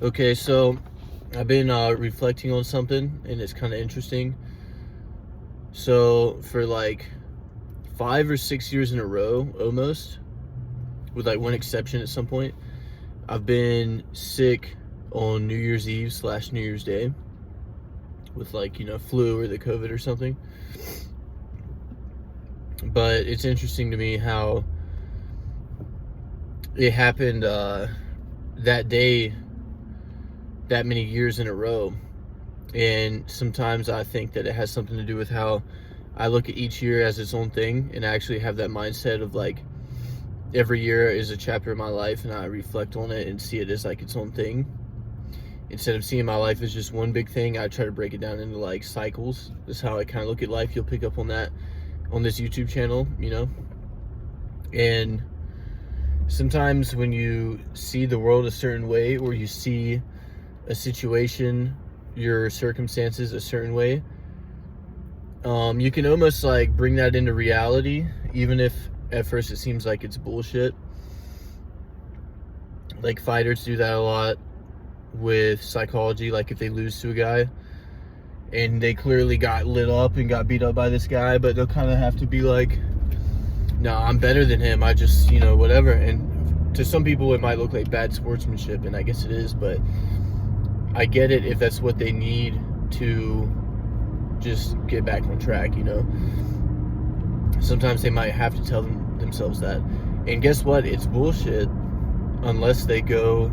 Okay, so I've been reflecting on something, and it's kind of interesting. So for like 5 or 6 years in a row, almost, with like one exception at some point, I've been sick on New Year's Eve / New Year's Day with flu or the COVID or something. But it's interesting to me how it happened that day, that many years in a row. And sometimes I think that it has something to do with how I look at each year as its own thing, and I actually have that mindset of like every year is a chapter of my life, and I reflect on it and see it as like its own thing. Instead of seeing my life as just one big thing, I try to break it down into like cycles. That's how I kind of look at life. You'll pick up on that on this YouTube channel, And sometimes when you see the world a certain way, or you see a situation, your circumstances a certain way, you can almost like bring that into reality, even if at first it seems like it's bullshit. Like fighters do that a lot with psychology. Like if they lose to a guy and they clearly got lit up and got beat up by this guy, but they'll kind of have to be like, no, I'm better than him, I just whatever. And to some people it might look like bad sportsmanship, and I guess it is, but I get it if that's what they need to just get back on track. Sometimes they might have to tell themselves that. And guess what? It's bullshit unless they go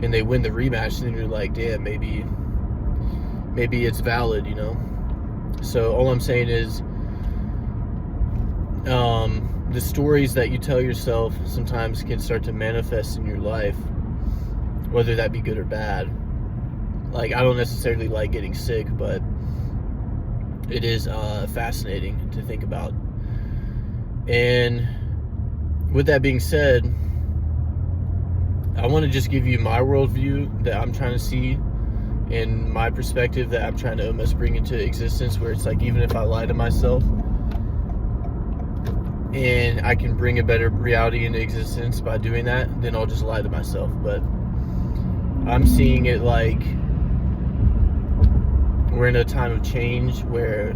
and they win the rematch, and then you're like, damn, maybe it's valid, So all I'm saying is the stories that you tell yourself sometimes can start to manifest in your life, whether that be good or bad. Like, I don't necessarily like getting sick, but it is fascinating to think about. And with that being said, I want to just give you my worldview that I'm trying to see, and my perspective that I'm trying to almost bring into existence, where it's like, even if I lie to myself and I can bring a better reality into existence by doing that, then I'll just lie to myself. But I'm seeing it like we're in a time of change where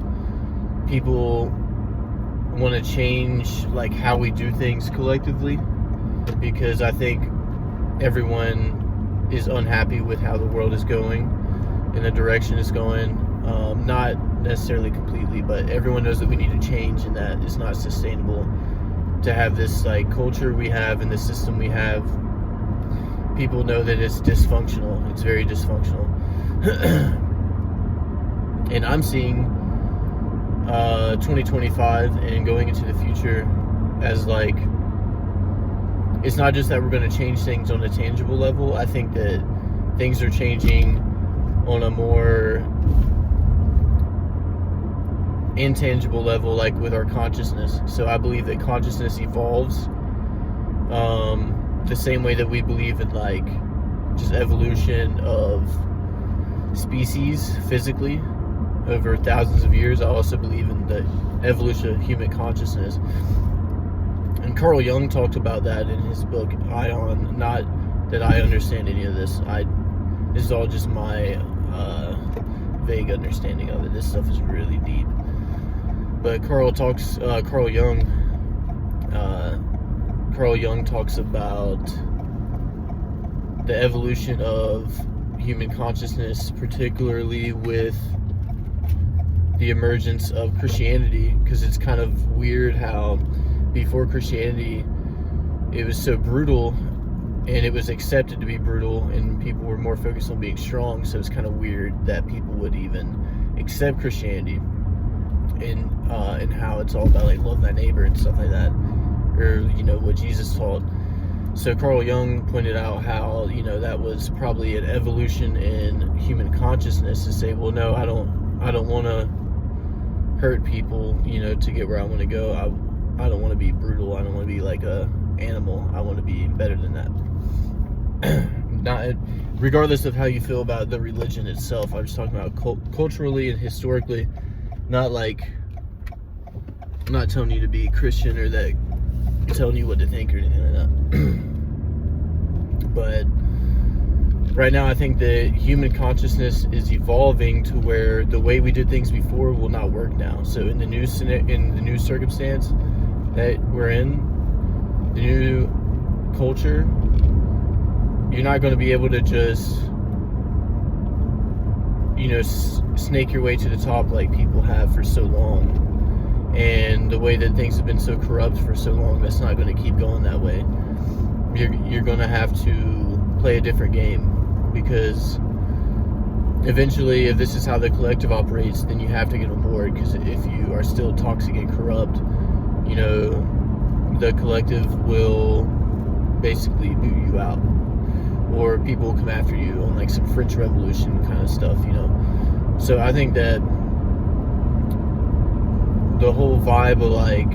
people want to change like how we do things collectively, because I think everyone is unhappy with how the world is going and the direction it's going. Not necessarily completely, but everyone knows that we need to change, and that it's not sustainable to have this like culture we have and the system we have. People know that it's dysfunctional. It's very dysfunctional. And I'm seeing 2025 and going into the future as like, it's not just that we're going to change things on a tangible level. I think that things are changing on a more intangible level, like with our consciousness. So I believe that consciousness evolves the same way that we believe in like just evolution of species physically over thousands of years. I also believe in the evolution of human consciousness. And Carl Jung talked about that in his book Ion. Not that I understand any of this. This is all just my vague understanding of it. This stuff is really deep. But Carl Jung talks about the evolution of human consciousness, particularly with the emergence of Christianity, because it's kind of weird how before Christianity it was so brutal, and it was accepted to be brutal, and people were more focused on being strong. So it's kind of weird that people would even accept Christianity, and how it's all about like love thy neighbor and stuff like that, or what Jesus taught. So Carl Jung pointed out how that was probably an evolution in human consciousness to say, well, no, I don't want to hurt people to get where I want to go. I don't want to be brutal. I don't want to be like a animal. I want to be better than that. Not regardless of how you feel about the religion itself. I'm just talking about culturally and historically. Not like, I'm not telling you to be Christian or that telling you what to think or anything like that. But right now I think that human consciousness is evolving to where the way we did things before will not work now. So in the new circumstance that we're in, the new culture, you're not going to be able to just, snake your way to the top like people have for so long. And the way that things have been so corrupt for so long, that's not going to keep going that way. You're going to have to play a different game, because eventually, if this is how the collective operates, then you have to get on board. Because if you are still toxic and corrupt, the collective will basically boot you out, or people will come after you on like some French Revolution kind of stuff, So I think that the whole vibe of like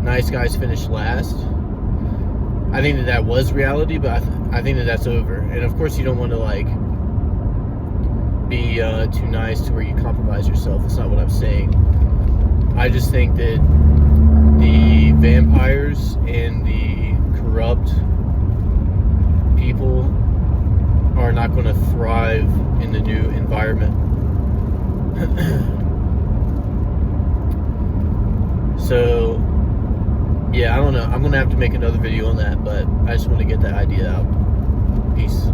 nice guys finish last, I think that was reality, but I think that that's over. And of course, you don't want to like be too nice to where you compromise yourself. That's not what I'm saying. I just think that the vampires and the corrupt people are not going to thrive in the new environment. So, yeah, I don't know. I'm going to have to make another video on that, but I just want to get that idea out. Peace.